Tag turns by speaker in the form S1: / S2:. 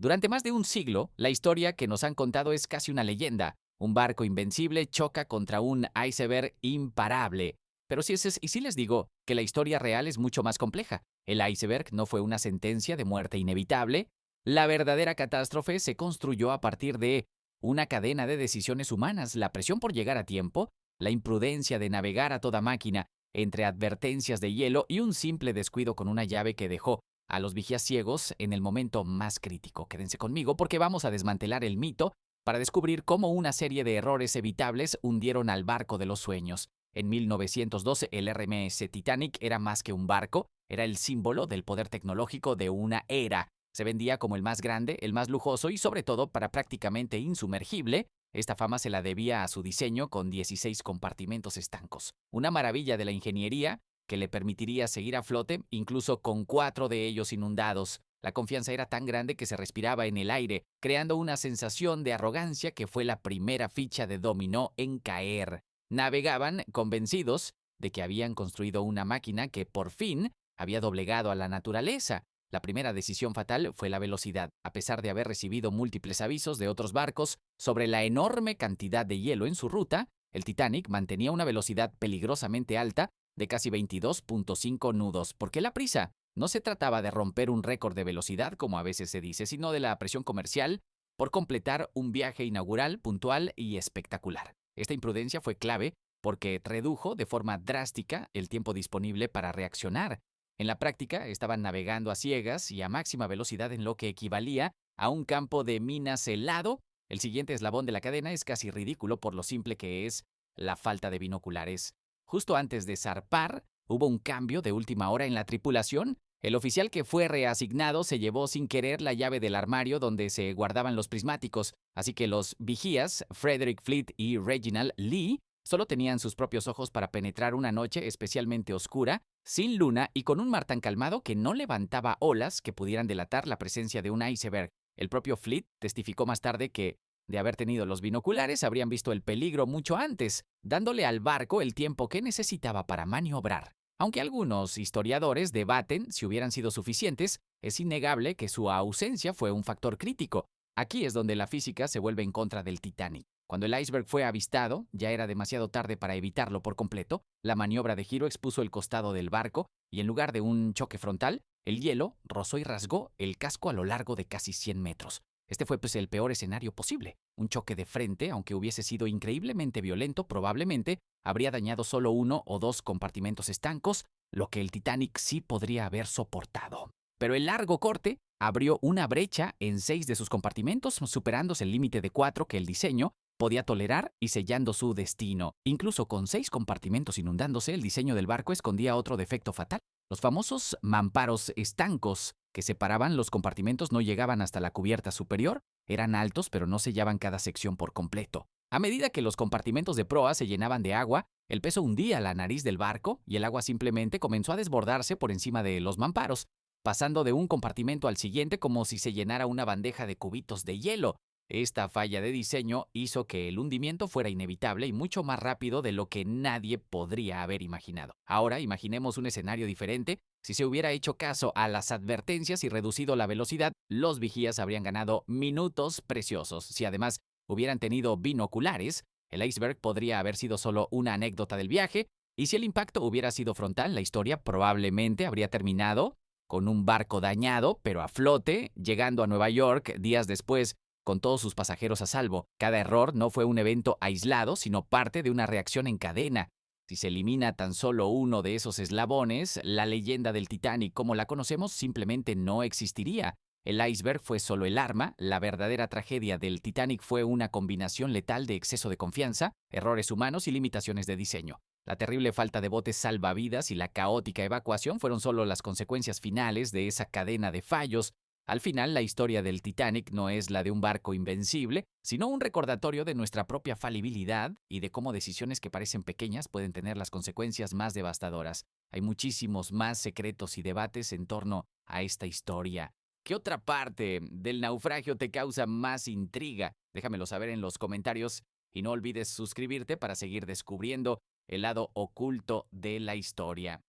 S1: Durante más de un siglo, la historia que nos han contado es casi una leyenda. Un barco invencible choca contra un iceberg imparable. Pero y si les digo que la historia real es mucho más compleja. El iceberg no fue una sentencia de muerte inevitable. La verdadera catástrofe se construyó a partir de una cadena de decisiones humanas, la presión por llegar a tiempo, la imprudencia de navegar a toda máquina, entre advertencias de hielo y un simple descuido con una llave que dejó a los vigías ciegos en el momento más crítico. Quédense conmigo porque vamos a desmantelar el mito para descubrir cómo una serie de errores evitables hundieron al barco de los sueños. En 1912, el RMS Titanic era más que un barco, era el símbolo del poder tecnológico de una era. Se vendía como el más grande, el más lujoso y sobre todo para prácticamente insumergible. Esta fama se la debía a su diseño con 16 compartimentos estancos. Una maravilla de la ingeniería que le permitiría seguir a flote incluso con 4 de ellos inundados. La confianza era tan grande que se respiraba en el aire, creando una sensación de arrogancia que fue la primera ficha de dominó en caer. Navegaban convencidos de que habían construido una máquina que por fin había doblegado a la naturaleza. La primera decisión fatal fue la velocidad. A pesar de haber recibido múltiples avisos de otros barcos sobre la enorme cantidad de hielo en su ruta, el Titanic mantenía una velocidad peligrosamente alta de casi 22.5 nudos. ¿Por qué la prisa? No se trataba de romper un récord de velocidad, como a veces se dice, sino de la presión comercial por completar un viaje inaugural, puntual y espectacular. Esta imprudencia fue clave porque redujo de forma drástica el tiempo disponible para reaccionar. En la práctica, estaban navegando a ciegas y a máxima velocidad en lo que equivalía a un campo de minas helado. El siguiente eslabón de la cadena es casi ridículo por lo simple que es la falta de binoculares. Justo antes de zarpar, hubo un cambio de última hora en la tripulación. El oficial que fue reasignado se llevó sin querer la llave del armario donde se guardaban los prismáticos, así que los vigías, Frederick Fleet y Reginald Lee, solo tenían sus propios ojos para penetrar una noche especialmente oscura, sin luna y con un mar tan calmado que no levantaba olas que pudieran delatar la presencia de un iceberg. El propio Fleet testificó más tarde que, de haber tenido los binoculares, habrían visto el peligro mucho antes, dándole al barco el tiempo que necesitaba para maniobrar. Aunque algunos historiadores debaten si hubieran sido suficientes, es innegable que su ausencia fue un factor crítico. Aquí es donde la física se vuelve en contra del Titanic. Cuando el iceberg fue avistado, ya era demasiado tarde para evitarlo por completo. La maniobra de giro expuso el costado del barco y en lugar de un choque frontal, el hielo rozó y rasgó el casco a lo largo de casi 100 metros. Este fue pues el peor escenario posible. Un choque de frente, aunque hubiese sido increíblemente violento, probablemente habría dañado solo 1 o 2 compartimentos estancos, lo que el Titanic sí podría haber soportado. Pero el largo corte abrió una brecha en 6 de sus compartimentos, superándose el límite de 4 que el diseño podía tolerar y sellando su destino. Incluso con 6 compartimentos inundándose, el diseño del barco escondía otro defecto fatal. Los famosos mamparos estancos que separaban los compartimentos no llegaban hasta la cubierta superior, eran altos pero no sellaban cada sección por completo. A medida que los compartimentos de proa se llenaban de agua, el peso hundía la nariz del barco y el agua simplemente comenzó a desbordarse por encima de los mamparos, pasando de un compartimento al siguiente como si se llenara una bandeja de cubitos de hielo. Esta falla de diseño hizo que el hundimiento fuera inevitable y mucho más rápido de lo que nadie podría haber imaginado. Ahora imaginemos un escenario diferente. Si se hubiera hecho caso a las advertencias y reducido la velocidad, los vigías habrían ganado minutos preciosos. Si además hubieran tenido binoculares, el iceberg podría haber sido solo una anécdota del viaje, y si el impacto hubiera sido frontal, la historia probablemente habría terminado con un barco dañado, pero a flote, llegando a Nueva York días después con todos sus pasajeros a salvo. Cada error no fue un evento aislado, sino parte de una reacción en cadena. Si se elimina tan solo uno de esos eslabones, la leyenda del Titanic como la conocemos simplemente no existiría. El iceberg fue solo el arma, la verdadera tragedia del Titanic fue una combinación letal de exceso de confianza, errores humanos y limitaciones de diseño. La terrible falta de botes salvavidas y la caótica evacuación fueron solo las consecuencias finales de esa cadena de fallos. Al final, la historia del Titanic no es la de un barco invencible, sino un recordatorio de nuestra propia falibilidad y de cómo decisiones que parecen pequeñas pueden tener las consecuencias más devastadoras. Hay muchísimos más secretos y debates en torno a esta historia. ¿Qué otra parte del naufragio te causa más intriga? Déjamelo saber en los comentarios y no olvides suscribirte para seguir descubriendo el lado oculto de la historia.